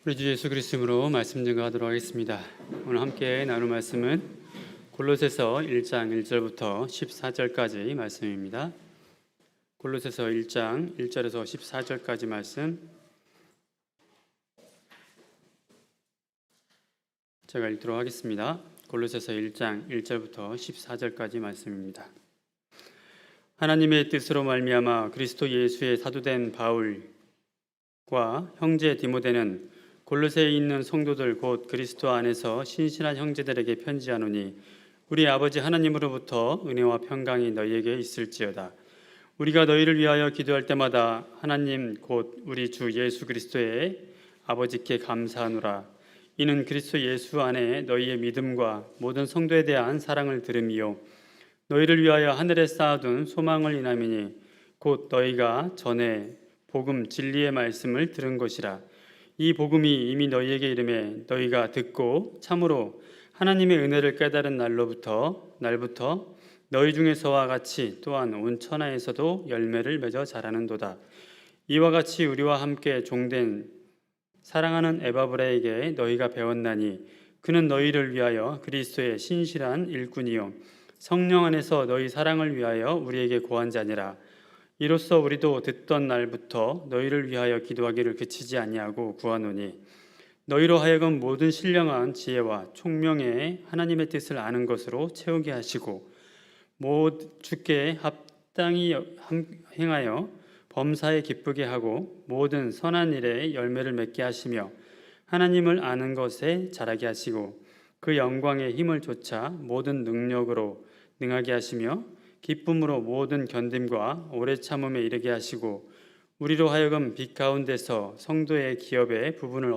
우리 주 예수 그리스도로 말씀 증거하도록 하겠습니다. 오늘 함께 나눌 말씀은 골로새서 1장 1절부터 14절까지 말씀입니다. 골로새서 1장 1절에서 14절까지 말씀 제가 읽도록 하겠습니다. 골로새서 1장 1절부터 14절까지 말씀입니다. 하나님의 뜻으로 말미암아 그리스도 예수의 사도된 바울과 형제 디모데는 골로새에 있는 성도들 곧 그리스도 안에서 신실한 형제들에게 편지하노니 우리 아버지 하나님으로부터 은혜와 평강이 너희에게 있을지어다. 우리가 너희를 위하여 기도할 때마다 하나님 곧 우리 주 예수 그리스도의 아버지께 감사하노라. 이는 그리스도 예수 안에 너희의 믿음과 모든 성도에 대한 사랑을 들음이요 너희를 위하여 하늘에 쌓아둔 소망을 인함이니 곧 너희가 전에 복음 진리의 말씀을 들은 것이라. 이 복음이 이미 너희에게 이르매 너희가 듣고 참으로 하나님의 은혜를 깨달은 날부터 너희 중에서와 같이 또한 온 천하에서도 열매를 맺어 자라는도다. 이와 같이 우리와 함께 종된 사랑하는 에바브라에게 너희가 배웠나니 그는 너희를 위하여 그리스도의 신실한 일꾼이요 성령 안에서 너희 사랑을 위하여 우리에게 고한 자니라. 이로써 우리도 듣던 날부터 너희를 위하여 기도하기를 그치지 아니하고 구하노니 너희로 하여금 모든 신령한 지혜와 총명의 하나님의 뜻을 아는 것으로 채우게 하시고 주께 합당히 행하여 범사에 기쁘게 하고 모든 선한 일에 열매를 맺게 하시며 하나님을 아는 것에 자라게 하시고 그 영광의 힘을 좇아 모든 능력으로 능하게 하시며 기쁨으로 모든 견딤과 오래 참음에 이르게 하시고 우리로 하여금 빛 가운데서 성도의 기업의 부분을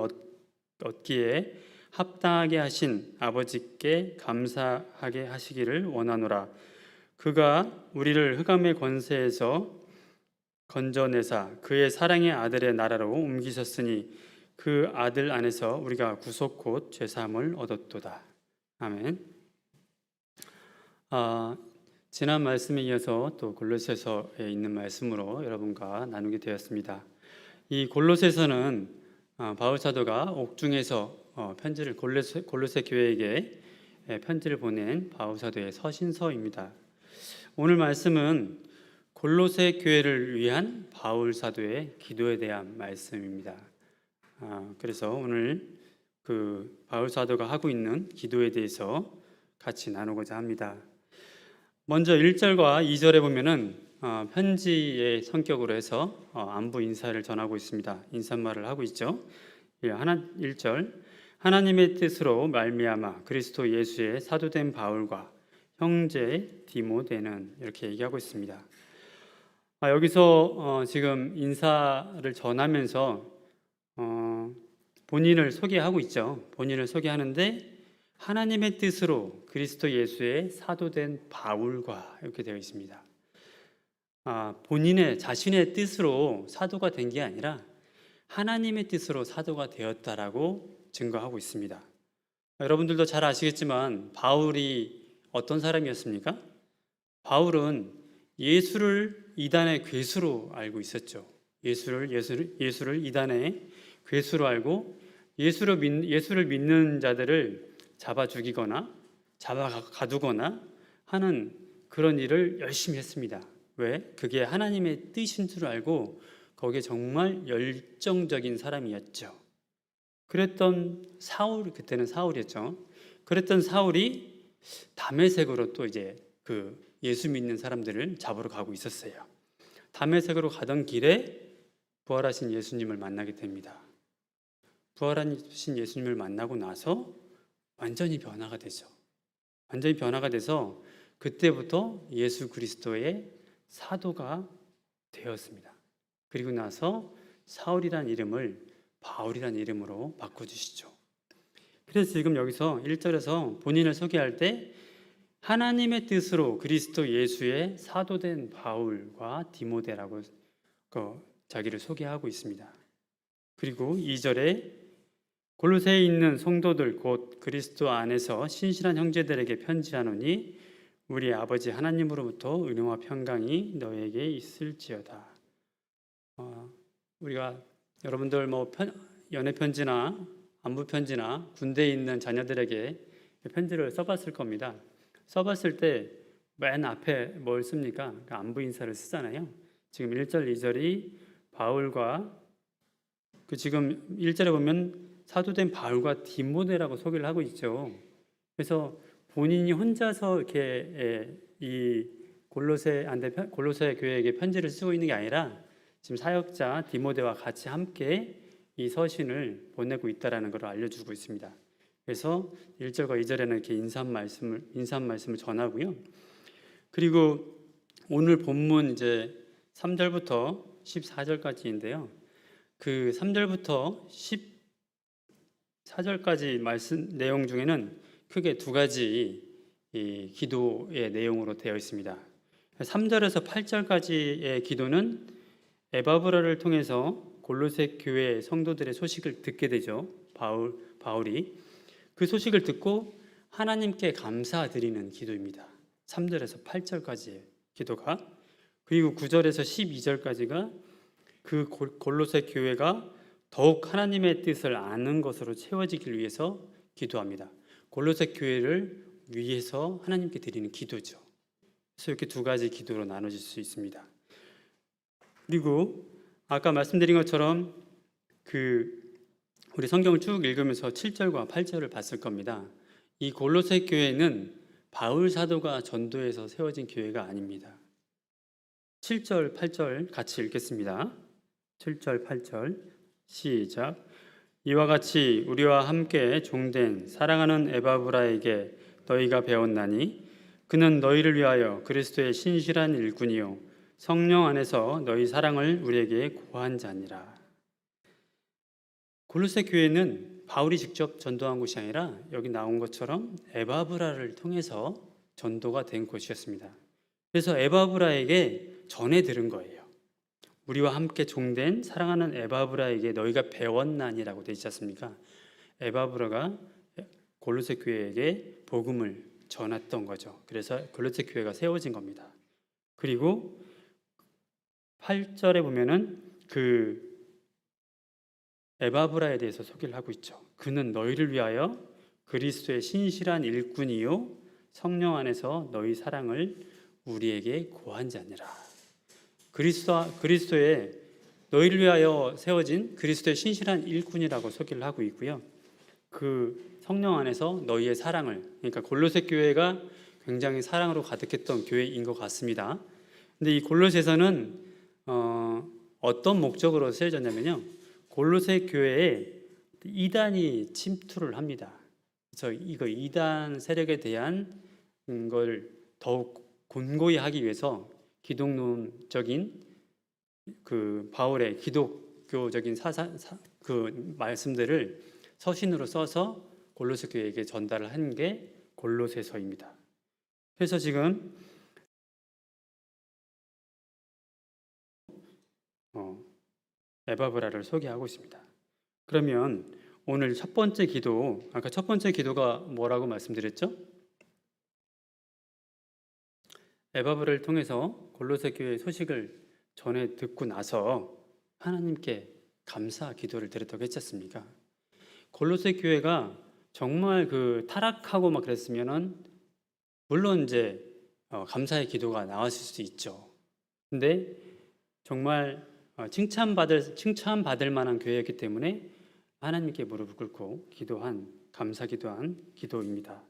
얻기에 합당하게 하신 아버지께 감사하게 하시기를 원하노라. 그가 우리를 흑암의 권세에서 건져내사 그의 사랑의 아들의 나라로 옮기셨으니 그 아들 안에서 우리가 구속 곧 죄사함을 얻었도다. 아멘. 지난 말씀에 이어서 또 골로새서에 있는 말씀으로 여러분과 나누게 되었습니다. 이 골로새서는 바울 사도가 옥중에서 편지를 골로새 교회에게 편지를 보낸 바울 사도의 서신서입니다. 오늘 말씀은 골로새 교회를 위한 바울 사도의 기도에 대한 말씀입니다. 그래서 오늘 그 바울 사도가 하고 있는 기도에 대해서 같이 나누고자 합니다. 먼저 1절과 2절에 보면은 편지의 성격으로 해서 안부 인사를 전하고 있습니다. 인사말을 하고 있죠. 1절 하나님의 뜻으로 말미암아 그리스도 예수의 사도된 바울과 형제 디모데는 이렇게 얘기하고 있습니다. 여기서 지금 인사를 전하면서 본인을 소개하고 있죠. 본인을 소개하는데 하나님의 뜻으로 그리스도 예수의 사도된 바울과 이렇게 되어 있습니다. 본인의 자신의 뜻으로 사도가 된 게 아니라 하나님의 뜻으로 사도가 되었다라고 증거하고 있습니다. 여러분들도 잘 아시겠지만 바울이 어떤 사람이었습니까? 바울은 예수를 이단의 괴수로 알고 있었죠. 예수를 이단의 괴수로 알고 예수를 믿는 자들을 잡아 죽이거나 잡아 가두거나 하는 그런 일을 열심히 했습니다. 왜? 그게 하나님의 뜻인 줄 알고 거기에 정말 열정적인 사람이었죠. 그랬던 그때는 사울이었죠. 그랬던 사울이 다메섹으로 또 이제 그 예수 믿는 사람들을 잡으러 가고 있었어요. 다메섹으로 가던 길에 부활하신 예수님을 만나게 됩니다. 부활하신 예수님을 만나고 나서 완전히 변화가 되죠. 완전히 변화가 돼서 그때부터 예수 그리스도의 사도가 되었습니다. 그리고 나서 사울이란 이름을 바울이란 이름으로 바꿔주시죠. 그래서 지금 여기서 1절에서 본인을 소개할 때 하나님의 뜻으로 그리스도 예수의 사도된 바울과 디모데라고 자기를 소개하고 있습니다. 그리고 2절에 골로새에 있는 성도들 곧 그리스도 안에서 신실한 형제들에게 편지하노니 우리 아버지 하나님으로부터 은혜와 평강이 너에게 있을지어다. 우리가 여러분들 연애 편지나 안부 편지나 군대에 있는 자녀들에게 편지를 써봤을 겁니다. 써봤을 때 맨 앞에 뭘 씁니까? 안부 인사를 쓰잖아요. 지금 1절, 2절이 바울과 지금 1절에 보면 사도된 바울과 디모데라고 소개를 하고 있죠. 그래서 본인이 혼자서 이렇게 이 골로새 교회에게 편지를 쓰고 있는 게 아니라 지금 사역자 디모데와 같이 함께 이 서신을 보내고 있다라는 것을 알려주고 있습니다. 그래서 1절과 2절에는 이렇게 인사 말씀을 전하고요. 그리고 오늘 본문 이제 3절부터 14절까지인데요. 그 3절부터 14절까지 말씀 내용 중에는 크게 두 가지 이 기도의 내용으로 되어 있습니다. 3절에서 8절까지의 기도는 에바브라를 통해서 골로새 교회 성도들의 소식을 듣게 되죠. 바울이 그 소식을 듣고 하나님께 감사드리는 기도입니다. 3절에서 8절까지의 기도가, 그리고 9절에서 12절까지가 그 골로새 교회가 더욱 하나님의 뜻을 아는 것으로 채워지기 위해서 기도합니다. 골로새 교회를 위해서 하나님께 드리는 기도죠. 그래서 이렇게 두 가지 기도로 나눠질 수 있습니다. 그리고 아까 말씀드린 것처럼 우리 성경을 쭉 읽으면서 7절과 8절을 봤을 겁니다. 이 골로새 교회는 바울 사도가 전도해서 세워진 교회가 아닙니다. 7절, 8절 같이 읽겠습니다. 7절, 8절 시작. 이와 같이 우리와 함께 종된 사랑하는 에바브라에게 너희가 배웠나니 그는 너희를 위하여 그리스도의 신실한 일꾼이요 성령 안에서 너희 사랑을 우리에게 고한 자니라. 골로새 교회는 바울이 직접 전도한 곳이 아니라 여기 나온 것처럼 에바브라를 통해서 전도가 된 곳이었습니다. 그래서 에바브라에게 전해 들은 거예요. 우리와 함께 종된 사랑하는 에바브라에게 너희가 배웠나니라고 되어 있지 않습니까? 에바브라가 골로새 교회에게 복음을 전했던 거죠. 그래서 골로새 교회가 세워진 겁니다. 그리고 8절에 보면은 그 에바브라에 대해서 소개를 하고 있죠. 그는 너희를 위하여 그리스도의 신실한 일꾼이요 성령 안에서 너희 사랑을 우리에게 고한 자니라. 그리스도의 너희를 위하여 세워진 그리스도의 신실한 일꾼이라고 소개를 하고 있고요. 그 성령 안에서 너희의 사랑을, 그러니까 골로새 교회가 굉장히 사랑으로 가득했던 교회인 것 같습니다. 근데 이 골로새서는 어떤 목적으로 세워졌냐면요, 골로새 교회에 이단이 침투를 합니다. 그래서 이거 이단 세력에 대한 걸 더욱 곤고히 하기 위해서 기독론적인 그 바울의 기독교적인 그 말씀들을 서신으로 써서 골로새 교회에게 전달을 한 게 골로새서입니다. 그래서 지금 에바브라를 소개하고 있습니다. 그러면 오늘 첫 번째 기도, 아까 첫 번째 기도가 뭐라고 말씀드렸죠? 에바브라를 통해서 골로새 교회의 소식을 전해 듣고 나서 하나님께 감사 기도를 드렸다고 했지 않습니까? 골로새 교회가 정말 타락하고 막 그랬으면은 물론 이제 감사의 기도가 나왔을 수 있죠. 근데 정말 칭찬받을 만한 교회였기 때문에 하나님께 무릎을 꿇고 감사 기도한 기도입니다.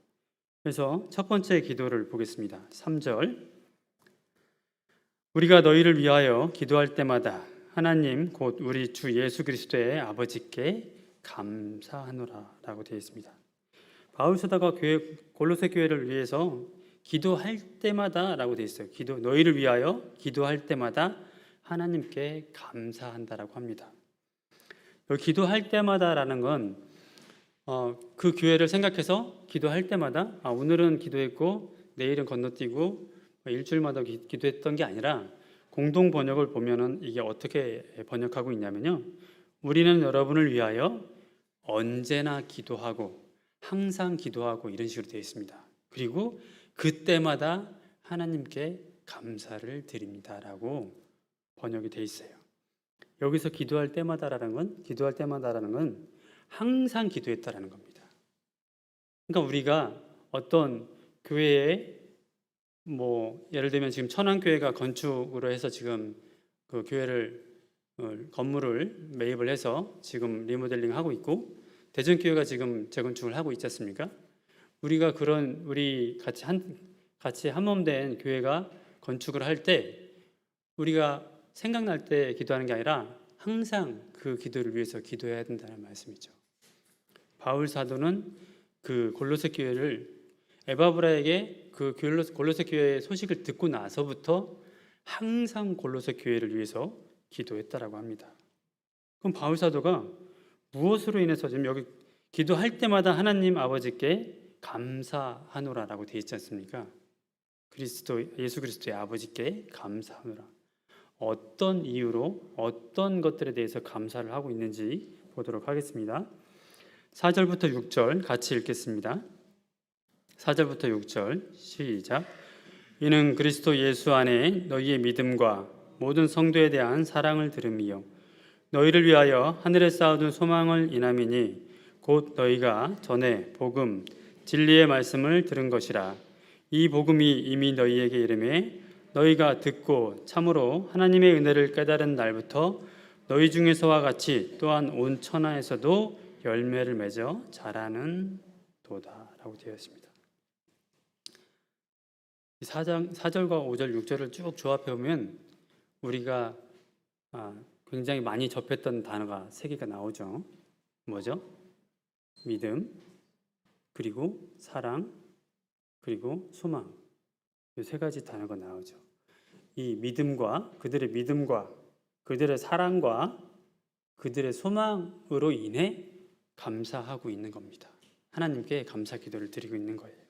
그래서 첫 번째 기도를 보겠습니다. 3절. 우리가 너희를 위하여 기도할 때마다 하나님 곧 우리 주 예수 그리스도의 아버지께 감사하노라 라고 되어 있습니다. 바울 사도가 골로새 교회를 위해서 기도할 때마다 라고 되어 있어요. 너희를 위하여 기도할 때마다 하나님께 감사한다라고 합니다. 기도할 때마다라는 건 그 교회를 생각해서 기도할 때마다 오늘은 기도했고 내일은 건너뛰고 일주일마다 기도했던 게 아니라 공동 번역을 보면은 이게 어떻게 번역하고 있냐면요, 우리는 여러분을 위하여 언제나 기도하고 항상 기도하고 이런 식으로 되어 있습니다. 그리고 그때마다 하나님께 감사를 드립니다라고 번역이 되어 있어요. 여기서 기도할 때마다라는 건 항상 기도했다라는 겁니다. 그러니까 우리가 어떤 교회에 예를 들면 지금 천안교회가 건축으로 해서 지금 그 교회를 건물을 매입을 해서 지금 리모델링 하고 있고, 대전교회가 지금 재건축을 하고 있지 않습니까? 우리가 우리 같이 한몸된 교회가 건축을 할 때 우리가 생각날 때 기도하는 게 아니라 항상 그 기도를 위해서 기도해야 된다는 말씀이죠. 바울 사도는 그 골로새 교회를 에바브라에게 그 골로새 교회의 소식을 듣고 나서부터 항상 골로새 교회를 위해서 기도했다라고 합니다. 그럼 바울 사도가 무엇으로 인해서 지금 여기 기도할 때마다 하나님 아버지께 감사하노라라고 되어 있지 않습니까? 예수 그리스도의 아버지께 감사하노라. 어떤 이유로 어떤 것들에 대해서 감사를 하고 있는지 보도록 하겠습니다. 4절부터 6절 같이 읽겠습니다. 4절부터 6절 시작. 이는 그리스도 예수 안에 너희의 믿음과 모든 성도에 대한 사랑을 들음이요 너희를 위하여 하늘에 쌓아둔 소망을 인함이니 곧 너희가 전에 복음 진리의 말씀을 들은 것이라. 이 복음이 이미 너희에게 이르매 너희가 듣고 참으로 하나님의 은혜를 깨달은 날부터 너희 중에서와 같이 또한 온 천하에서도 열매를 맺어 자라는 도다라고 되어 있습니다. 4절과 5절, 6절을 쭉 조합해 보면 우리가 굉장히 많이 접했던 단어가 3개가 나오죠. 뭐죠? 믿음, 그리고 사랑, 그리고 소망. 이 3가지 단어가 나오죠. 이 믿음과 그들의 사랑과 그들의 소망으로 인해 감사하고 있는 겁니다. 하나님께 감사 기도를 드리고 있는 거예요.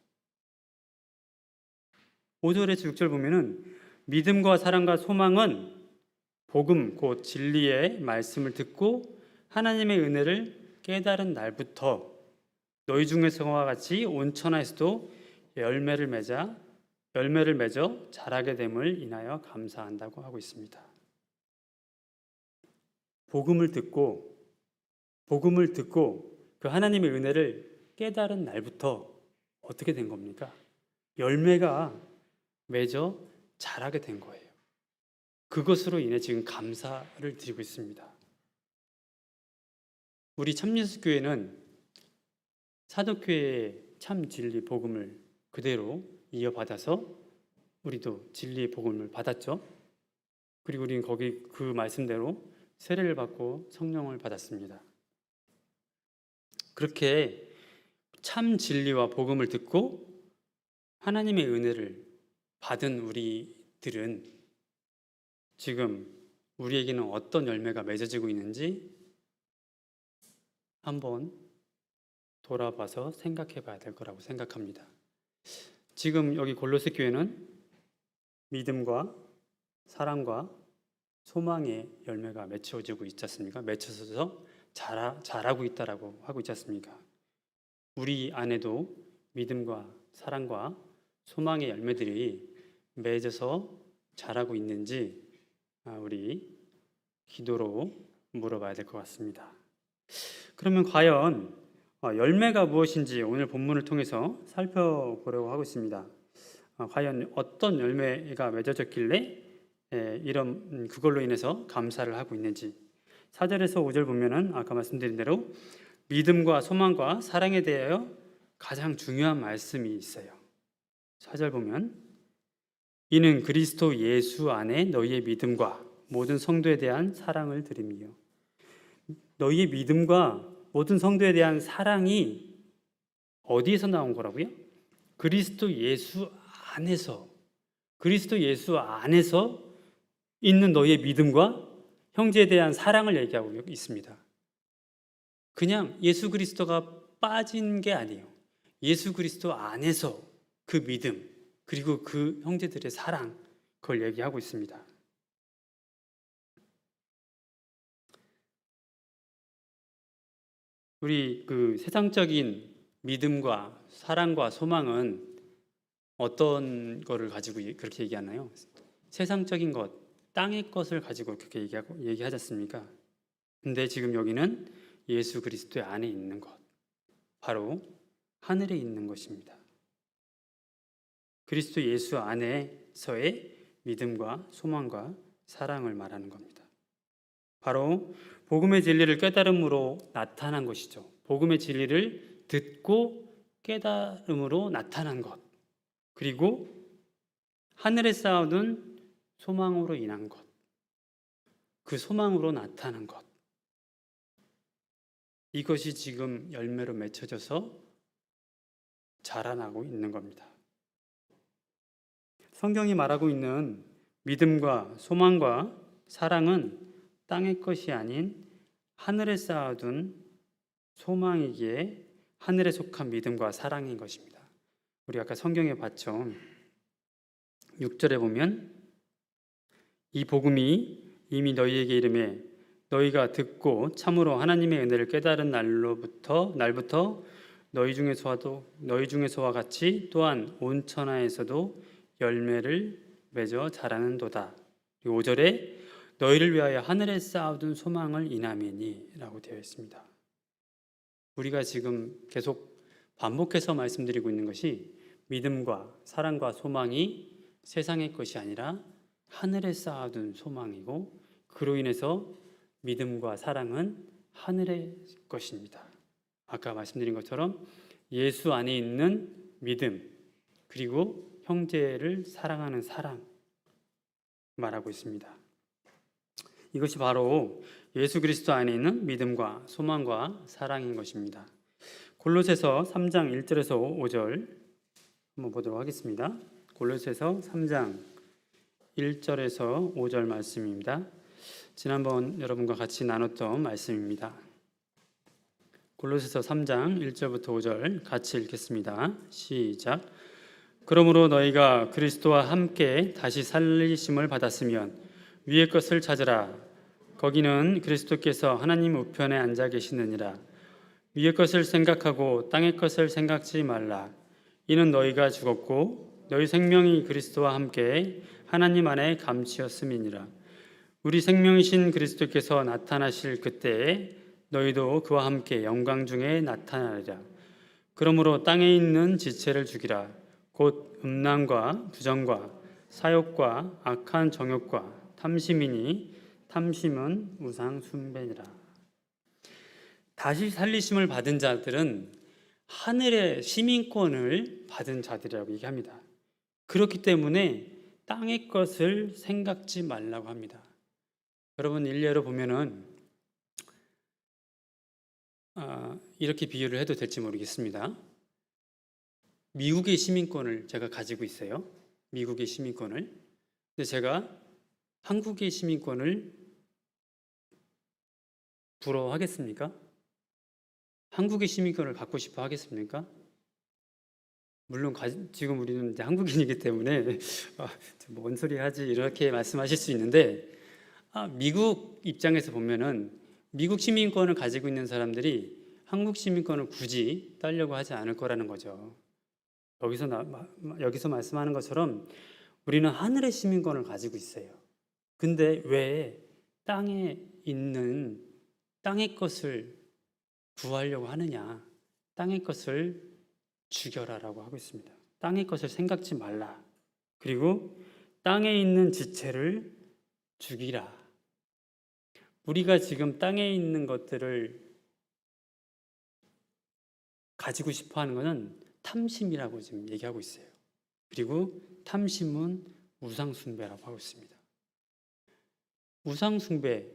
5절에서 6절 보면은 믿음과 사랑과 소망은 복음 곧 진리의 말씀을 듣고 하나님의 은혜를 깨달은 날부터 너희 중에서와 같이 온 천하에서도 열매를 맺어 자라게 됨을 인하여 감사한다고 하고 있습니다. 복음을 듣고 그 하나님의 은혜를 깨달은 날부터 어떻게 된 겁니까? 열매가 맺어 자라게 된 거예요. 그것으로 인해 지금 감사를 드리고 있습니다. 우리 참예수교회는 사도교회의 참 진리 복음을 그대로 이어받아서 우리도 진리의 복음을 받았죠. 그리고 우리는 거기 그 말씀대로 세례를 받고 성령을 받았습니다. 그렇게 참 진리와 복음을 듣고 하나님의 은혜를 받은 우리들은 지금 우리에게는 어떤 열매가 맺어지고 있는지 한번 돌아봐서 생각해 봐야 될 거라고 생각합니다. 지금 여기 골로새 교회는 믿음과 사랑과 소망의 열매가 맺혀지고 있지 않습니까? 맺혀서 자라고 있다라고 하고 있지 않습니까? 우리 안에도 믿음과 사랑과 소망의 열매들이 맺어서 자라고 있는지 우리 기도로 물어봐야 될 것 같습니다. 그러면 과연 열매가 무엇인지 오늘 본문을 통해서 살펴보려고 하고 있습니다. 과연 어떤 열매가 맺어졌길래 이런 그걸로 인해서 감사를 하고 있는지. 4절에서 5절 보면은 아까 말씀드린 대로 믿음과 소망과 사랑에 대하여 가장 중요한 말씀이 있어요. 4절 보면 이는 그리스도 예수 안에 너희의 믿음과 모든 성도에 대한 사랑을 드림이요. 너희의 믿음과 모든 성도에 대한 사랑이 어디에서 나온 거라고요? 그리스도 예수 안에서 있는 너희의 믿음과 형제에 대한 사랑을 얘기하고 있습니다. 그냥 예수 그리스도가 빠진 게 아니에요. 예수 그리스도 안에서 그 믿음 그리고 그 형제들의 사랑 그걸 얘기하고 있습니다. 우리 그 세상적인 믿음과 사랑과 소망은 어떤 거를 가지고 그렇게 얘기하나요? 세상적인 것, 땅의 것을 가지고 그렇게 얘기하지 않습니까? 근데 지금 여기는 예수 그리스도의 안에 있는 것, 바로 하늘에 있는 것입니다. 그리스도 예수 안에서의 믿음과 소망과 사랑을 말하는 겁니다. 바로 복음의 진리를 깨달음으로 나타난 것이죠. 복음의 진리를 듣고 깨달음으로 나타난 것, 그리고 하늘에 쌓아둔 소망으로 인한 것, 그 소망으로 나타난 것, 이것이 지금 열매로 맺혀져서 자라나고 있는 겁니다. 성경이 말하고 있는 믿음과 소망과 사랑은 땅의 것이 아닌 하늘에 쌓아둔 소망이기에 하늘에 속한 믿음과 사랑인 것입니다. 우리 아까 성경에 봤죠. 6절에 보면 이 복음이 이미 너희에게 이르매 너희가 듣고 참으로 하나님의 은혜를 깨달은 날부터 너희 중에서와 같이 또한 온 천하에서도 열매를 맺어 자라는도다. 5절에 너희를 위하여 하늘에 쌓아둔 소망을 인하매니 라고 되어 있습니다. 우리가 지금 계속 반복해서 말씀드리고 있는 것이 믿음과 사랑과 소망이 세상의 것이 아니라 하늘에 쌓아둔 소망이고, 그로 인해서 믿음과 사랑은 하늘의 것입니다. 아까 말씀드린 것처럼 예수 안에 있는 믿음, 그리고 형제를 사랑하는 사랑 말하고 있습니다. 이것이 바로 예수 그리스도 안에 있는 믿음과 소망과 사랑인 것입니다. 골로새서 3장 1절에서 5절 한번 보도록 하겠습니다. 골로새서 3장 1절에서 5절 말씀입니다. 지난번 여러분과 같이 나눴던 말씀입니다. 골로새서 3장 1절부터 5절 같이 읽겠습니다. 시작. 그러므로 너희가 그리스도와 함께 다시 살리심을 받았으면 위의 것을 찾으라. 거기는 그리스도께서 하나님 우편에 앉아 계시느니라. 위의 것을 생각하고 땅의 것을 생각지 말라. 이는 너희가 죽었고 너희 생명이 그리스도와 함께 하나님 안에 감추었음이니라. 우리 생명이신 그리스도께서 나타나실 그때에 너희도 그와 함께 영광 중에 나타나리라. 그러므로 땅에 있는 지체를 죽이라. 곧 음란과 부정과 사욕과 악한 정욕과 탐심이니 탐심은 우상 숭배니라. 다시 살리심을 받은 자들은 하늘의 시민권을 받은 자들이라고 얘기합니다. 그렇기 때문에 땅의 것을 생각지 말라고 합니다. 여러분, 일례로 보면은 이렇게 비유를 해도 될지 모르겠습니다. 미국의 시민권을 제가 가지고 있어요. 미국의 시민권을. 근데 제가 한국의 시민권을 부러워하겠습니까? 한국의 시민권을 갖고 싶어 하겠습니까? 물론 지금 우리는 이제 한국인이기 때문에 뭔 소리 하지 이렇게 말씀하실 수 있는데, 미국 입장에서 보면은 미국 시민권을 가지고 있는 사람들이 한국 시민권을 굳이 따려고 하지 않을 거라는 거죠. 여기서 말씀하는 것처럼 우리는 하늘의 시민권을 가지고 있어요. 근데 왜 땅에 있는 땅의 것을 구하려고 하느냐? 땅의 것을 죽여라라고 하고 있습니다. 땅의 것을 생각지 말라. 그리고 땅에 있는 지체를 죽이라. 우리가 지금 땅에 있는 것들을 가지고 싶어 하는 것은 탐심이라고 지금 얘기하고 있어요. 그리고 탐심은 우상숭배라고 하고 있습니다. 우상숭배,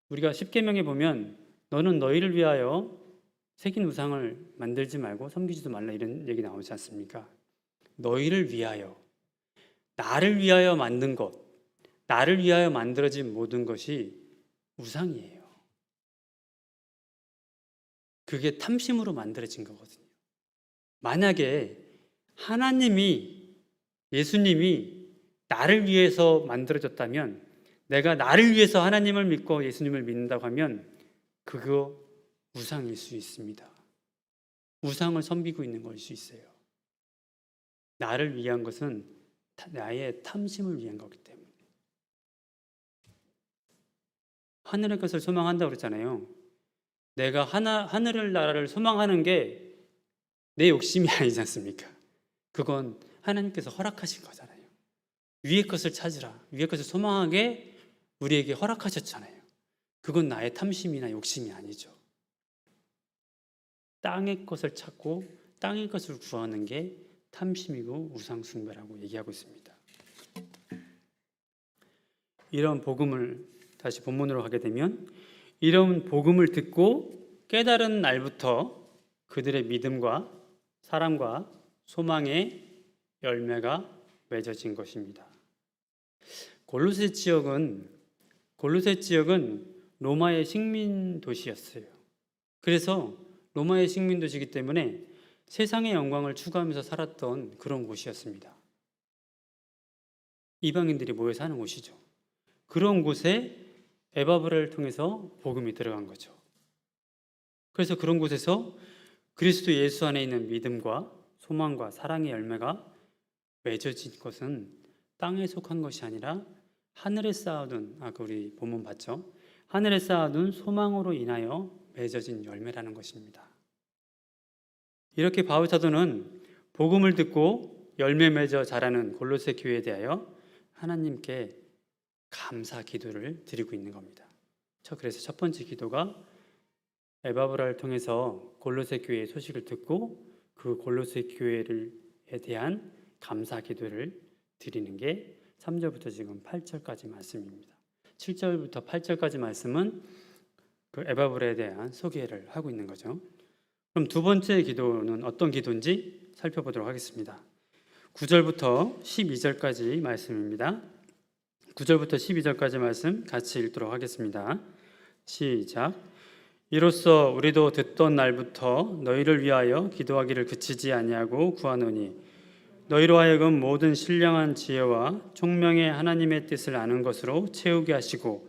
우리가 십계명에 보면 너는 너희를 위하여 새긴 우상을 만들지 말고 섬기지도 말라 이런 얘기 나오지 않습니까? 너희를 위하여, 나를 위하여 만든 것, 나를 위하여 만들어진 모든 것이 우상이에요. 그게 탐심으로 만들어진 거거든요. 만약에 예수님이 나를 위해서 만들어졌다면, 내가 나를 위해서 하나님을 믿고 예수님을 믿는다고 하면 그거 우상일 수 있습니다. 우상을 섬기고 있는 걸 수 있어요. 나를 위한 것은 나의 탐심을 위한 거기 때문에. 하늘의 것을 소망한다고 그랬잖아요. 내가 하늘의 나라를 소망하는 게 내 욕심이 아니지 않습니까? 그건 하나님께서 허락하신 거잖아요. 위의 것을 찾으라, 위의 것을 소망하게 우리에게 허락하셨잖아요. 그건 나의 탐심이나 욕심이 아니죠. 땅의 것을 찾고 땅의 것을 구하는 게 탐심이고 우상숭배라고 얘기하고 있습니다. 이런 복음을 다시 본문으로 가게 되면, 이런 복음을 듣고 깨달은 날부터 그들의 믿음과 사랑과 소망의 열매가 맺어진 것입니다. 골로새 지역은 로마의 식민 도시였어요. 그래서 로마의 식민 도시이기 때문에 세상의 영광을 추구하면서 살았던 그런 곳이었습니다. 이방인들이 모여 사는 곳이죠. 그런 곳에 에바브라를 통해서 복음이 들어간 거죠. 그래서 그런 곳에서 그리스도 예수 안에 있는 믿음과 소망과 사랑의 열매가 맺어진 것은 땅에 속한 것이 아니라 하늘에 쌓아둔, 아까 우리 본문 봤죠? 하늘에 쌓아둔 소망으로 인하여 맺어진 열매라는 것입니다. 이렇게 바울 사도는 복음을 듣고 열매 맺어 자라는 골로새 교회에 대하여 하나님께 감사 기도를 드리고 있는 겁니다. 그래서 첫 번째 기도가 에바브라를 통해서 골로새 교회의 소식을 듣고 그 골로새 교회에 대한 감사 기도를 드리는 게 3절부터 지금 8절까지 말씀입니다. 7절부터 8절까지 말씀은 그 에바브라에 대한 소개를 하고 있는 거죠. 그럼 두 번째 기도는 어떤 기도인지 살펴보도록 하겠습니다. 9절부터 12절까지 말씀입니다. 9절부터 12절까지 말씀 같이 읽도록 하겠습니다. 시작. 이로써 우리도 듣던 날부터 너희를 위하여 기도하기를 그치지 아니하고 구하노니 너희로 하여금 모든 신령한 지혜와 총명의 하나님의 뜻을 아는 것으로 채우게 하시고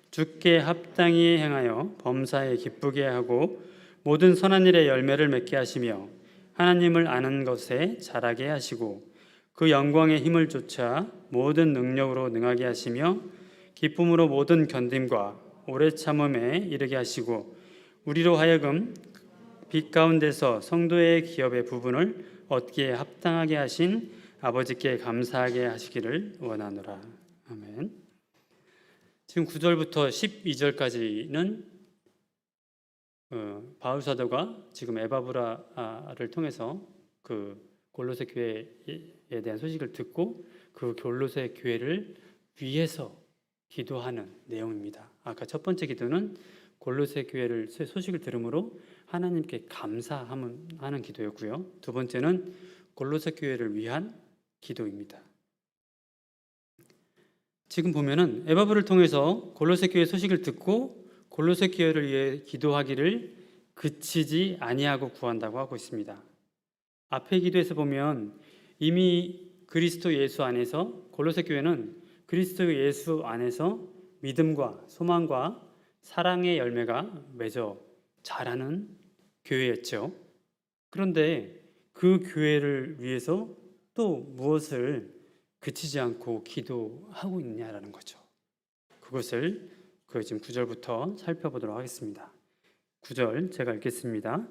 주께 합당히 행하여 범사에 기쁘게 하고 모든 선한 일의 열매를 맺게 하시며 하나님을 아는 것에 자라게 하시고 그 영광의 힘을 쫓아 모든 능력으로 능하게 하시며 기쁨으로 모든 견딤과 오래 참음에 이르게 하시고 우리로 하여금 빛 가운데서 성도의 기업의 부분을 얻기에 합당하게 하신 아버지께 감사하게 하시기를 원하노라. 아멘. 지금 9절부터 12절까지는 바울 사도가 지금 에바브라를 통해서 그 골로새 교회에 대한 소식을 듣고 그 골로새 교회를 위해서 기도하는 내용입니다. 아까 첫 번째 기도는 골로새 교회를 소식을 들음으로 하나님께 감사하는 기도였고요. 두 번째는 골로새 교회를 위한 기도입니다. 지금 보면은 에바브를 통해서 골로새 교회 소식을 듣고 골로새 교회를 위해 기도하기를 그치지 아니하고 구한다고 하고 있습니다. 앞의 기도에서 보면 이미 그리스도 예수 안에서 골로새 교회는 그리스도 예수 안에서 믿음과 소망과 사랑의 열매가 맺어 자라는 교회였죠. 그런데 그 교회를 위해서 또 무엇을 그치지 않고 기도하고 있냐라는 거죠. 그것을 지금 9절부터 살펴보도록 하겠습니다. 9절 제가 읽겠습니다.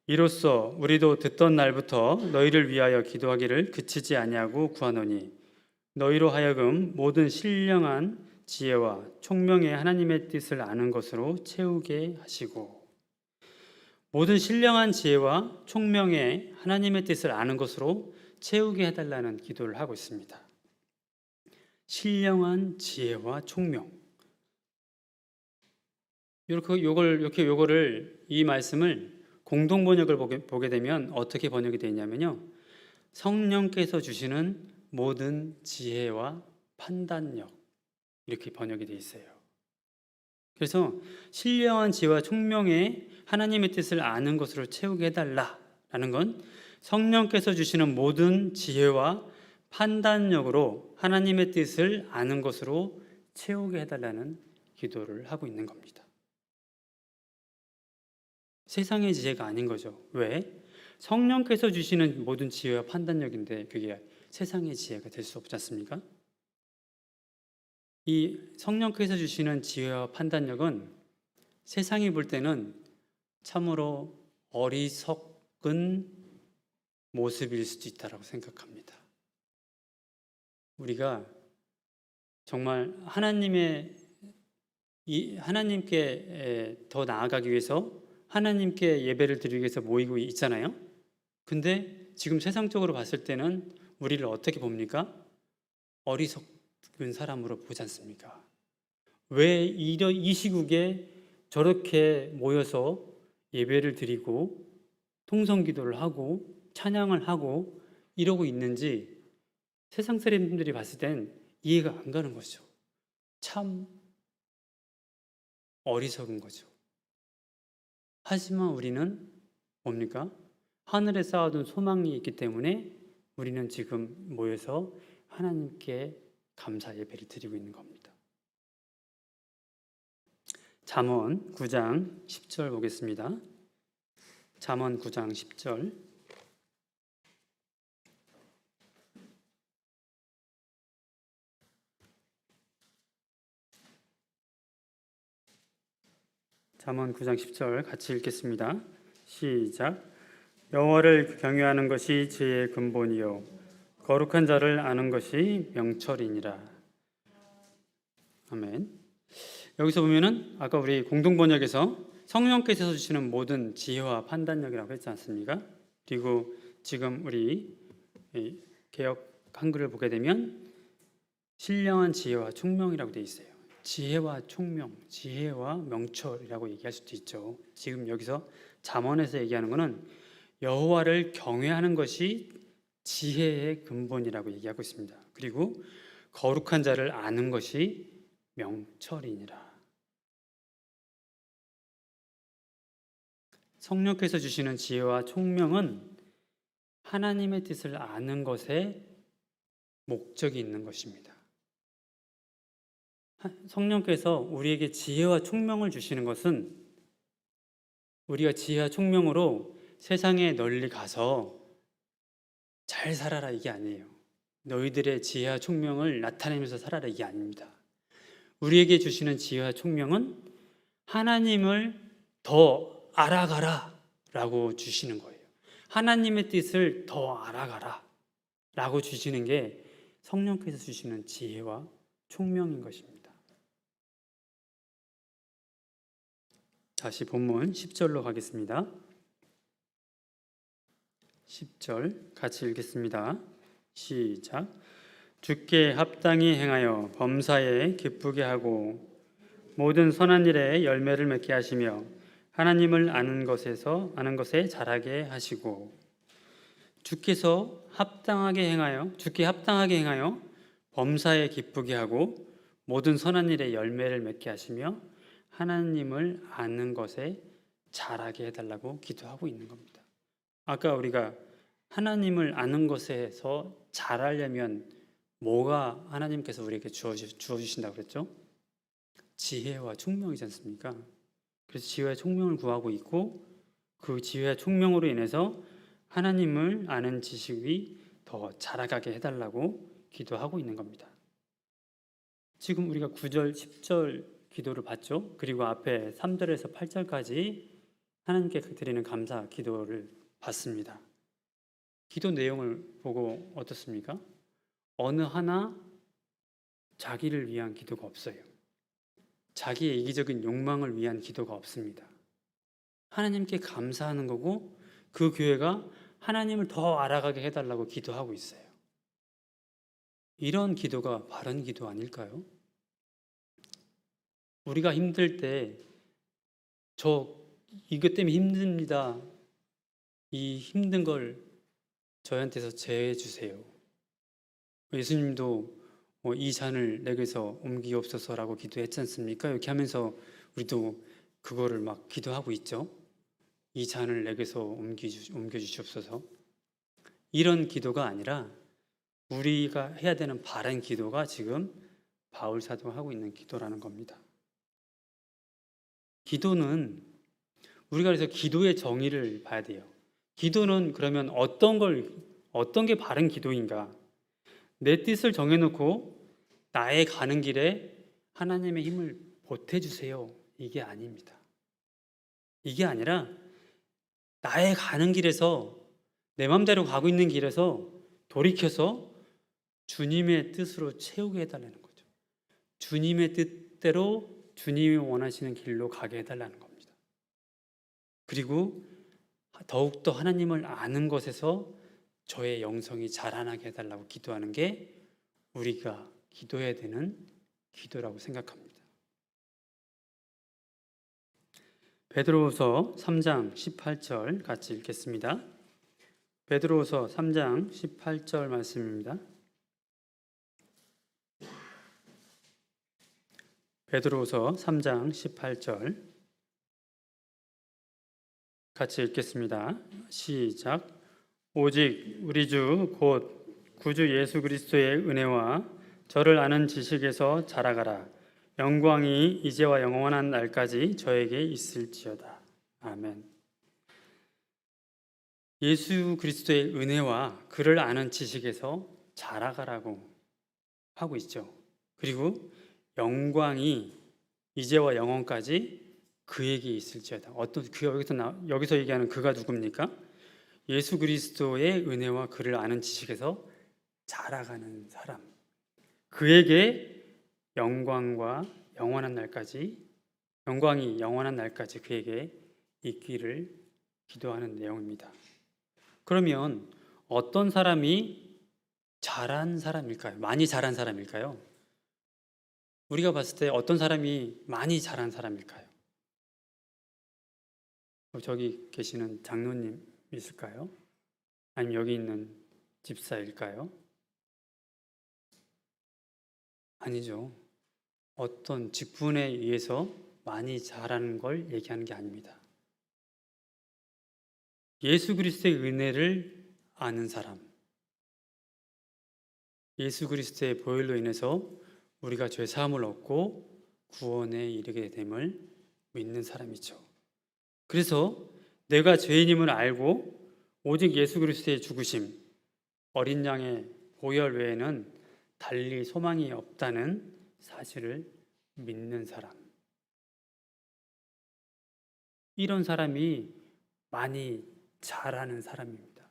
이로써 우리도 듣던 날부터 너희를 위하여 기도하기를 그치지 아니하고 구하노니 너희로 하여금 모든 신령한 지혜와 총명의 하나님의 뜻을 아는 것으로 채우게 하시고, 모든 신령한 지혜와 총명의 하나님의 뜻을 아는 것으로 채우게 해달라는 기도를 하고 있습니다. 신령한 지혜와 총명. 요거를 이 말씀을 공동 번역을 보게 되면 어떻게 번역이 되어 있냐면요. 성령께서 주시는 모든 지혜와 판단력, 이렇게 번역이 되어 있어요. 그래서 신령한 지혜와 총명의 하나님의 뜻을 아는 것으로 채우게 해달라라는 건 성령께서 주시는 모든 지혜와 판단력으로 하나님의 뜻을 아는 것으로 채우게 해달라는 기도를 하고 있는 겁니다. 세상의 지혜가 아닌 거죠. 왜? 성령께서 주시는 모든 지혜와 판단력인데 그게 세상의 지혜가 될 수 없지 않습니까? 이 성령께서 주시는 지혜와 판단력은 세상이 볼 때는 참으로 어리석은 모습일 수도 있다고 생각합니다. 우리가 정말 하나님께 더 나아가기 위해서 하나님께 예배를 드리기 위해서 모이고 있잖아요. 근데 지금 세상적으로 봤을 때는 우리를 어떻게 봅니까? 어리석은 사람으로 보지 않습니까? 왜 이 시국에 저렇게 모여서 예배를 드리고 통성기도를 하고 찬양을 하고 이러고 있는지 세상 사람들이 봤을 땐 이해가 안 가는 거죠. 참 어리석은 거죠. 하지만 우리는 뭡니까? 하늘에 쌓아둔 소망이 있기 때문에 우리는 지금 모여서 하나님께 감사 예배를 드리고 있는 겁니다. 잠언 9장 10절 보겠습니다. 잠언 9장 10절. 잠언 9장 10절 같이 읽겠습니다. 시작. 여호와를 경외하는 것이 지혜의 근본이요 거룩한 자를 아는 것이 명철이니라. 아멘. 여기서 보면은 아까 우리 공동 번역에서 성령께서 주시는 모든 지혜와 판단력이라고 했지 않습니까? 그리고 지금 우리 개역 한글을 보게 되면 신령한 지혜와 총명이라고 되어 있어요. 지혜와 총명, 지혜와 명철이라고 얘기할 수도 있죠. 지금 여기서 잠언에서 얘기하는 것은 여호와를 경외하는 것이 지혜의 근본이라고 얘기하고 있습니다. 그리고 거룩한 자를 아는 것이 명철이니라. 성령께서 주시는 지혜와 총명은 하나님의 뜻을 아는 것에 목적이 있는 것입니다. 성령께서 우리에게 지혜와 총명을 주시는 것은 우리가 지혜와 총명으로 세상에 널리 가서 잘 살아라 이게 아니에요. 너희들의 지혜와 총명을 나타내면서 살아라 이게 아닙니다. 우리에게 주시는 지혜와 총명은 하나님을 더 알아가라 라고 주시는 거예요. 하나님의 뜻을 더 알아가라 라고 주시는 게 성령께서 주시는 지혜와 총명인 것입니다. 다시 본문 10절로 가겠습니다. 10절 같이 읽겠습니다. 시작. 주께 합당히 행하여 범사에 기쁘게 하고 모든 선한 일에 열매를 맺게 하시며 하나님을 아는 것에 자라게 하시고. 주께서 주께 합당하게 행하여 범사에 기쁘게 하고 모든 선한 일에 열매를 맺게 하시며 하나님을 아는 것에 자라게 해달라고 기도하고 있는 겁니다. 아까 우리가 하나님을 아는 것에서 자라려면 뭐가 하나님께서 우리에게 주어주신다고 그랬죠? 지혜와 총명이지 않습니까? 그래서 지혜와 총명을 구하고 있고 그 지혜와 총명으로 인해서 하나님을 아는 지식이 더 자라가게 해달라고 기도하고 있는 겁니다. 지금 우리가 9절, 10절 기도를 봤죠? 그리고 앞에 3절에서 8절까지 하나님께 드리는 감사 기도를 봤습니다. 기도 내용을 보고 어떻습니까? 어느 하나 자기를 위한 기도가 없어요. 자기의 이기적인 욕망을 위한 기도가 없습니다. 하나님께 감사하는 거고 그 교회가 하나님을 더 알아가게 해달라고 기도하고 있어요. 이런 기도가 바른 기도 아닐까요? 우리가 힘들 때 저 이것 때문에 힘듭니다. 이 힘든 걸 저희한테서 제해 주세요. 예수님도 이 잔을 내게서 옮기옵소서라고 기도했지 않습니까? 이렇게 하면서 우리도 그거를 막 기도하고 있죠. 이 잔을 내게서 옮겨주시옵소서. 이런 기도가 아니라 우리가 해야 되는 바른 기도가 지금 바울 사도가 하고 있는 기도라는 겁니다. 기도는 우리가 그래서 기도의 정의를 봐야 돼요. 기도는 그러면 어떤 게 바른 기도인가? 내 뜻을 정해놓고 나의 가는 길에 하나님의 힘을 보태주세요. 이게 아닙니다. 이게 아니라 나의 가는 길에서, 내 맘대로 가고 있는 길에서 돌이켜서 주님의 뜻으로 채우게 해달라는 거죠. 주님의 뜻대로 주님이 원하시는 길로 가게 해달라는 겁니다. 그리고 더욱더 하나님을 아는 것에서 저의 영성이 자라나게 해달라고 기도하는 게 우리가 기도해야 되는 기도라고 생각합니다. 베드로후서 3장 18절 같이 읽겠습니다. 베드로후서 3장 18절 말씀입니다. 베드로후서 3장 18절 같이 읽겠습니다. 시작. 오직 우리 주 곧 구주 예수 그리스도의 은혜와 저를 아는 지식에서 자라가라. 영광이 이제와 영원한 날까지 저에게 있을지어다. 아멘. 예수 그리스도의 은혜와 그를 아는 지식에서 자라가라고 하고 있죠. 그리고 영광이 이제와 영원까지 그에게 있을지어다. 어떤 여기서 얘기하는 그가 누굽니까? 예수 그리스도의 은혜와 그를 아는 지식에서 자라가는 사람. 그에게 영광과 영원한 날까지, 영광이 영원한 날까지 그에게 있기를 기도하는 내용입니다. 그러면 어떤 사람이 자란 사람일까요? 많이 자란 사람일까요? 우리가 봤을 때 어떤 사람이 많이 자란 사람일까요? 저기 계시는 장로님 있을까요? 아니면 여기 있는 집사일까요? 아니죠. 어떤 직분에 의해서 많이 자라는 걸 얘기하는 게 아닙니다. 예수 그리스도의 은혜를 아는 사람, 예수 그리스도의 보혈로 인해서 우리가 죄 사함을 얻고 구원에 이르게 됨을 믿는 사람이죠. 그래서 내가 죄인임을 알고 오직 예수 그리스도의 죽으심, 어린 양의 보혈 외에는 달리 소망이 없다는 사실을 믿는 사람. 이런 사람이 많이 자라는 사람입니다.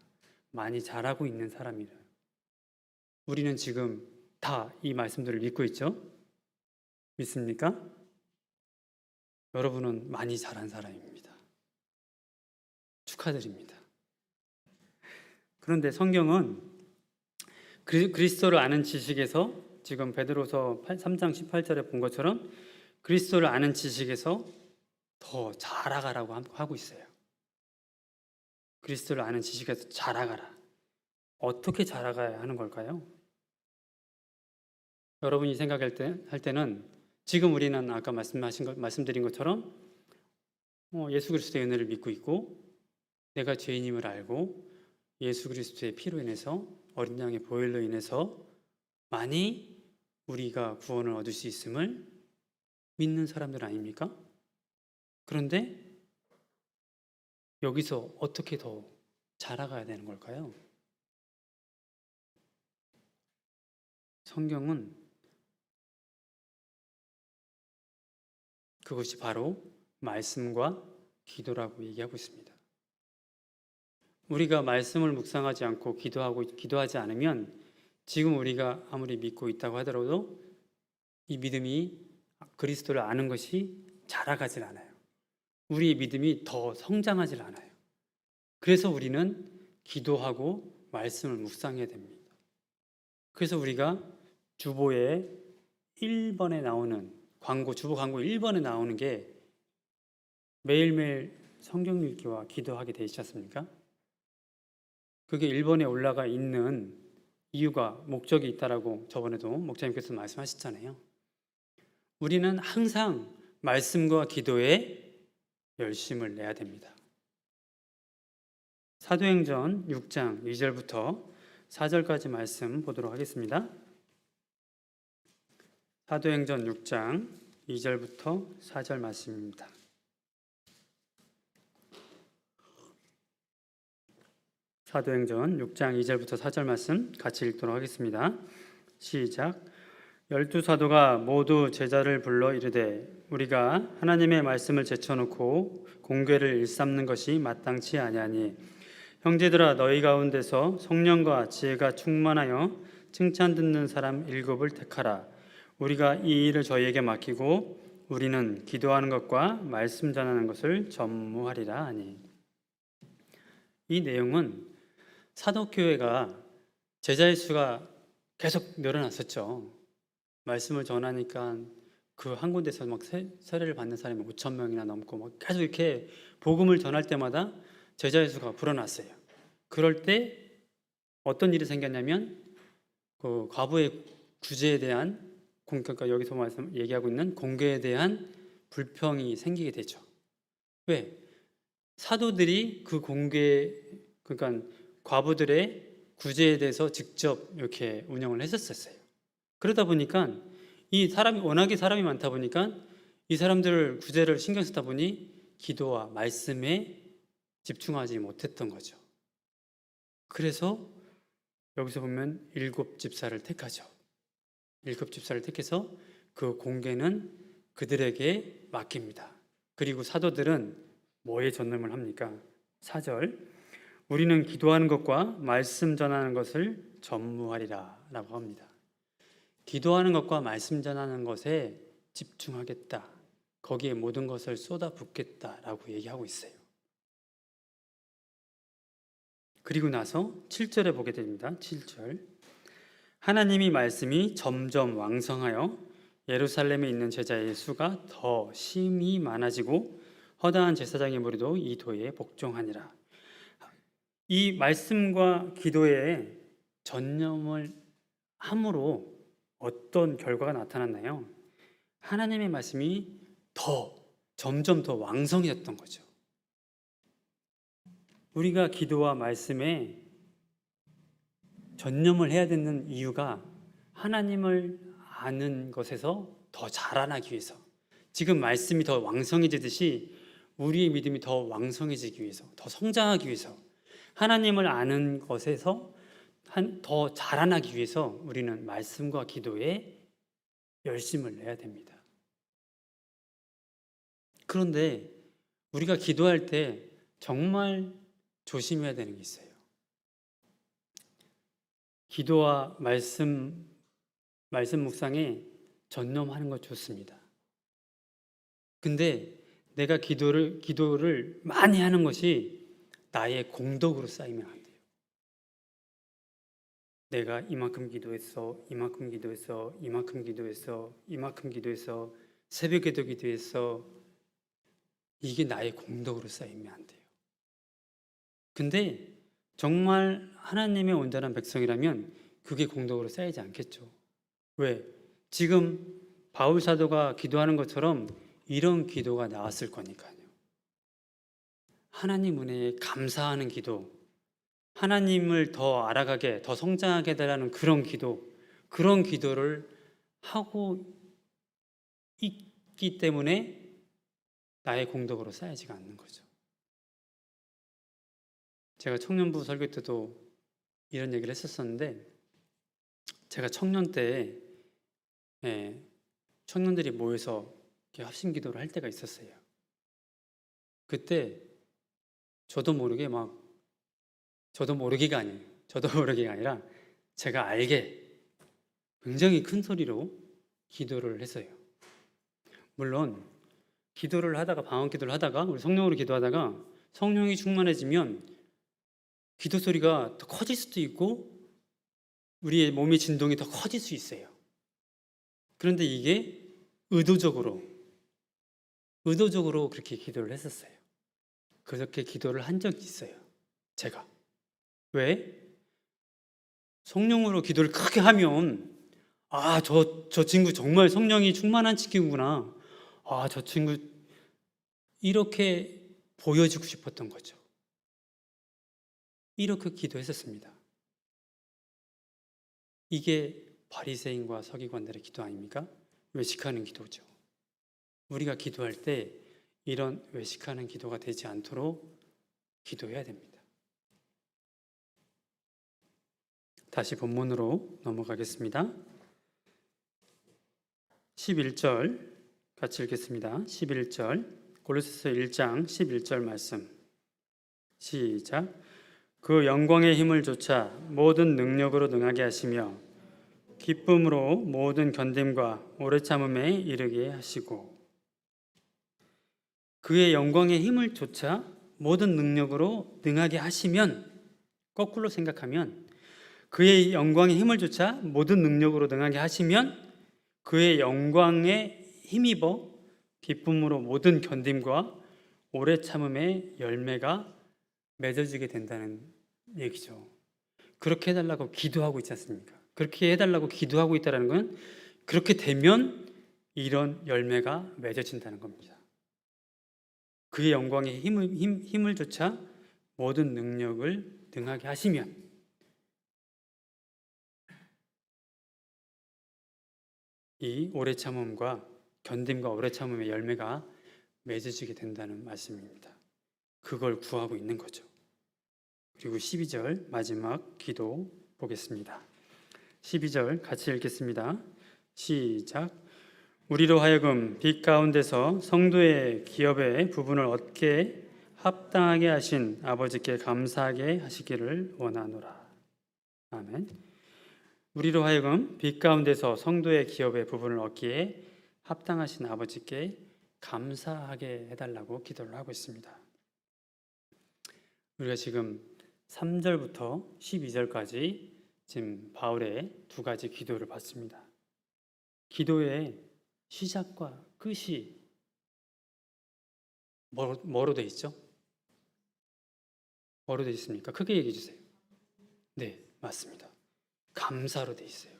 많이 자라고 있는 사람이에요. 우리는 지금 다 이 말씀들을 믿고 있죠? 믿습니까? 여러분은 많이 자란 사람입니다. 축하드립니다. 그런데 성경은 그리스도를 아는 지식에서, 지금 베드로서 3장 18절에 본 것처럼 그리스도를 아는 지식에서 더 자라가라고 하고 있어요. 그리스도를 아는 지식에서 자라가라. 어떻게 자라가야 하는 걸까요? 여러분이 생각할 때는 지금 우리는 아까 말씀드린 것처럼 예수 그리스도의 은혜를 믿고 있고 내가 죄인임을 알고 예수 그리스도의 피로 인해서 어린 양의 보혈로 인해서 많이 우리가 구원을 얻을 수 있음을 믿는 사람들 아닙니까? 그런데 여기서 어떻게 더 자라가야 되는 걸까요? 성경은 그것이 바로 말씀과 기도라고 얘기하고 있습니다. 우리가 말씀을 묵상하지 않고 기도하지 않으면 지금 우리가 아무리 믿고 있다고 하더라도 이 믿음이 그리스도를 아는 것이 자라가질 않아요. 우리의 믿음이 더 성장하질 않아요. 그래서 우리는 기도하고 말씀을 묵상해야 됩니다. 그래서 우리가 주보에 1번에 나오는 주보 광고 1번에 나오는 게 매일매일 성경 읽기와 기도하게 되지 않습니까? 그게 1번에 올라가 있는 이유가, 목적이 있다라고 저번에도 목사님께서 말씀하셨잖아요. 우리는 항상 말씀과 기도에 열심을 내야 됩니다. 사도행전 6장 2절부터 4절까지 말씀 보도록 하겠습니다. 사도행전 6장 2절부터 4절 말씀입니다. 사도행전 6장 2절부터 4절 말씀 같이 읽도록 하겠습니다. 시작. 열두 사도가 모두 제자를 불러 이르되 우리가 하나님의 말씀을 제쳐놓고 공궤를 일삼는 것이 마땅치 아니하니 형제들아 너희 가운데서 성령과 지혜가 충만하여 칭찬 듣는 사람 7을 택하라. 우리가 이 일을 저희에게 맡기고 우리는 기도하는 것과 말씀 전하는 것을 전무하리라 하니. 이 내용은 사도교회가 제자의 수가 계속 늘어났었죠. 말씀을 전하니까 그 한 군데서 막 세례를 받는 사람이 5천 명이나 넘고 막 계속 이렇게 복음을 전할 때마다 제자의 수가 불어났어요. 그럴 때 어떤 일이 생겼냐면 그 과부의 구제에 대한 그러니까 여기서 얘기하고 있는 공궤에 대한 불평이 생기게 되죠. 왜? 사도들이 그 공궤 그러니까 과부들의 구제에 대해서 직접 이렇게 운영을 했었어요. 그러다 보니까 이 사람이 워낙에 사람이 많다 보니까 이 사람들 구제를 신경 쓰다 보니 기도와 말씀에 집중하지 못했던 거죠. 그래서 여기서 보면 7집사를 택하죠. 7집사를 택해서 그 공궤는 그들에게 맡깁니다. 그리고 사도들은 뭐에 전념을 합니까? 4절 우리는 기도하는 것과 말씀 전하는 것을 전무하리라 라고 합니다. 기도하는 것과 말씀 전하는 것에 집중하겠다. 거기에 모든 것을 쏟아붓겠다라고 얘기하고 있어요. 그리고 나서 7절에 보게 됩니다. 7절 하나님이 말씀이 점점 왕성하여 예루살렘에 있는 제자의 수가 더 심히 많아지고 허다한 제사장의 무리도 이 도에 복종하니라. 이 말씀과 기도에 전념을 함으로 어떤 결과가 나타났나요? 하나님의 말씀이 점점 더 왕성해졌던 거죠. 우리가 기도와 말씀에 전념을 해야 되는 이유가 하나님을 아는 것에서 더 자라나기 위해서, 지금 말씀이 더 왕성해지듯이 우리의 믿음이 더 왕성해지기 위해서, 더 성장하기 위해서, 하나님을 아는 것에서 더 자라나기 위해서 우리는 말씀과 기도에 열심을 내야 됩니다. 그런데 우리가 기도할 때 정말 조심해야 되는 게 있어요. 기도와 말씀 묵상에 전념하는 것 좋습니다. 근데 내가 기도를 많이 하는 것이 나의 공덕으로 쌓이면 안 돼요. 내가 이만큼 기도했어, 이만큼 기도했어, 이만큼 기도했어, 이만큼 기도했어, 새벽에도 기도했어. 이게 나의 공덕으로 쌓이면 안 돼요. 근데 정말 하나님의 온전한 백성이라면 그게 공덕으로 쌓이지 않겠죠. 왜? 지금 바울 사도가 기도하는 것처럼 이런 기도가 나왔을 거니까요. 하나님 은혜에 감사하는 기도, 하나님을 더 알아가게, 더 성장하게 되라는 그런 기도를 하고 있기 때문에 나의 공덕으로 쌓이지가 않는 거죠. 제가 청년부 설교 때도 이런 얘기를 했었었는데, 제가 청년 때 청년들이 모여서 합심 기도를 할 때가 있었어요. 그때 저도 모르게가 아니라 제가 알게 굉장히 큰 소리로 기도를 했어요. 물론 기도를 하다가 방언 기도를 하다가 우리 성령으로 기도하다가 성령이 충만해지면 기도 소리가 더 커질 수도 있고 우리의 몸의 진동이 더 커질 수 있어요. 그런데 이게 의도적으로 그렇게 기도를 했었어요. 그렇게 기도를 한 적이 있어요. 제가. 왜? 성령으로 기도를 크게 하면 저 친구 정말 성령이 충만한 친구구나. 저 친구 이렇게 보여주고 싶었던 거죠. 이렇게 기도했었습니다. 이게 바리새인과 서기관들의 기도 아닙니까? 외식하는 기도죠. 우리가 기도할 때 이런 외식하는 기도가 되지 않도록 기도해야 됩니다. 다시 본문으로 넘어가겠습니다. 11절 같이 읽겠습니다. 11절 골로새서 1장 11절 말씀 시작. 그 영광의 힘을 좇아 모든 능력으로 능하게 하시며 기쁨으로 모든 견딤과 오래 참음에 이르게 하시고. 그의 영광의 힘을 좇아 모든 능력으로 능하게 하시면, 거꾸로 생각하면 그의 영광의 힘을 좇아 모든 능력으로 능하게 하시면 그의 영광에 힘입어 기쁨으로 모든 견딤과 오래 참음의 열매가 맺어지게 된다는 얘기죠. 그렇게 해달라고 기도하고 있지 않습니까? 그렇게 해달라고 기도하고 있다는 건 그렇게 되면 이런 열매가 맺어진다는 겁니다. 그의 영광의 힘을 좇아 모든 능력을 능하게 하시면, 이 오래 참음과 견딤과 오래 참음의 열매가 맺어지게 된다는 말씀입니다. 그걸 구하고 있는 거죠. 그리고 12절 마지막 기도 보겠습니다. 12절 같이 읽겠습니다. 시작. 우리로 하여금 빛 가운데서 성도의 기업의 부분을 얻게 합당하게 하신 아버지께 감사하게 하시기를 원하노라. 아멘. 우리로 하여금 빛 가운데서 성도의 기업의 부분을 얻기에 합당하신 아버지께 감사하게 해달라고 기도를 하고 있습니다. 우리가 지금 3절부터 12절까지 지금 바울의 두 가지 기도를 봤습니다. 기도의 시작과 끝이 뭐로 돼 있죠? 뭐로 돼 있습니까? 크게 얘기해 주세요. 네, 맞습니다. 감사로 돼 있어요.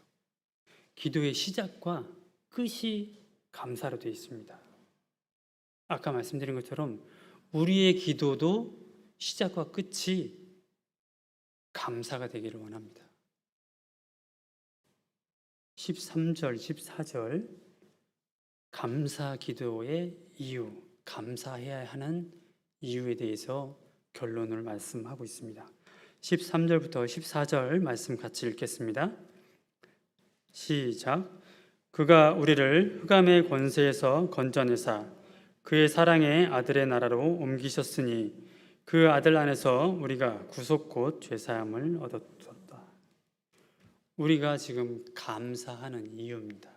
기도의 시작과 끝이 감사로 돼 있습니다. 아까 말씀드린 것처럼 우리의 기도도 시작과 끝이 감사가 되기를 원합니다. 13절, 14절 감사 기도의 이유, 감사해야 하는 이유에 대해서 결론을 말씀하고 있습니다. 13절부터 14절 말씀 같이 읽겠습니다. 시작. 그가 우리를 흑암의 권세에서 건져내사 그의 사랑의 아들의 나라로 옮기셨으니 그 아들 안에서 우리가 구속 곧 죄사함을 얻었다. 우리가 지금 감사하는 이유입니다.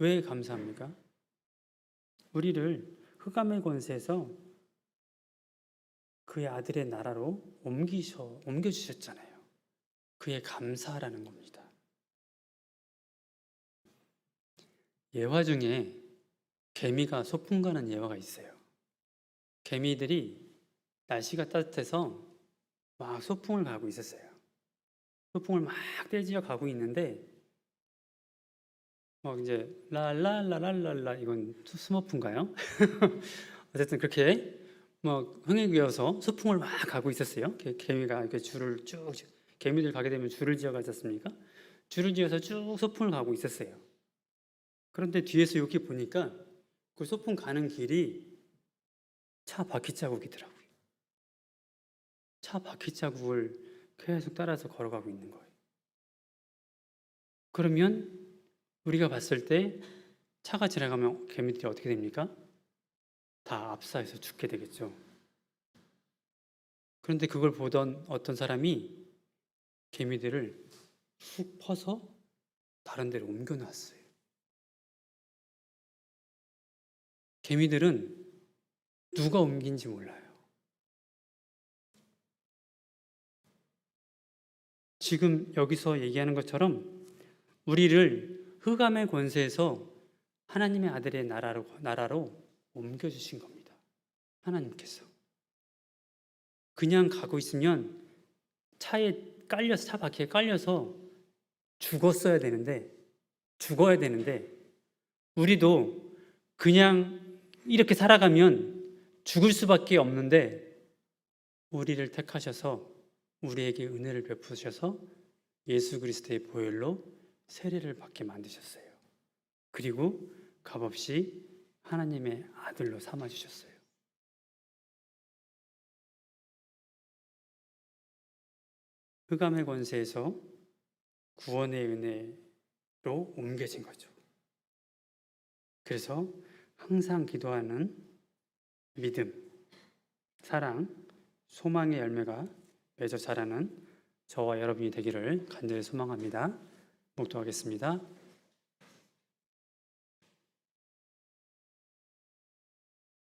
왜 감사합니까? 우리를 흑암의 권세에서 그의 아들의 나라로 옮겨주셨잖아요. 그의 감사라는 겁니다. 예화 중에 개미가 소풍 가는 예화가 있어요. 개미들이 날씨가 따뜻해서 막 소풍을 가고 있었어요. 소풍을 막 떼지어 가고 있는데 이제 랄랄랄랄랄라, 이건 스머프인가요? 어쨌든 그렇게 흥에 귀어서 소풍을 막 가고 있었어요. 개미가 이렇게 줄을 쭉, 개미들 가게 되면 줄을 지어 가지 않습니까? 줄을 지어서 쭉 소풍을 가고 있었어요. 그런데 뒤에서 이렇게 보니까 그 소풍 가는 길이 차 바퀴 자국이더라고요. 차 바퀴 자국을 계속 따라서 걸어가고 있는 거예요. 그러면 우리가 봤을 때 차가 지나가면 개미들이 어떻게 됩니까? 다 압사해서 죽게 되겠죠. 그런데 그걸 보던 어떤 사람이 개미들을 쑥 퍼서 다른 데로 옮겨놨어요. 개미들은 누가 옮긴지 몰라요. 지금 여기서 얘기하는 것처럼 우리를 흑암의 권세에서 하나님의 아들의 나라로 옮겨주신 겁니다. 하나님께서. 그냥 가고 있으면 차 바퀴에 깔려서 죽어야 되는데 우리도 그냥 이렇게 살아가면 죽을 수밖에 없는데 우리를 택하셔서 우리에게 은혜를 베푸셔서 예수 그리스도의 보혈로 세례를 받게 만드셨어요. 그리고 값없이 하나님의 아들로 삼아주셨어요. 흑암의 권세에서 구원의 은혜로 옮겨진 거죠. 그래서 항상 기도하는 믿음, 사랑, 소망의 열매가 맺어 자라는 저와 여러분이 되기를 간절히 소망합니다. 묵도하겠습니다.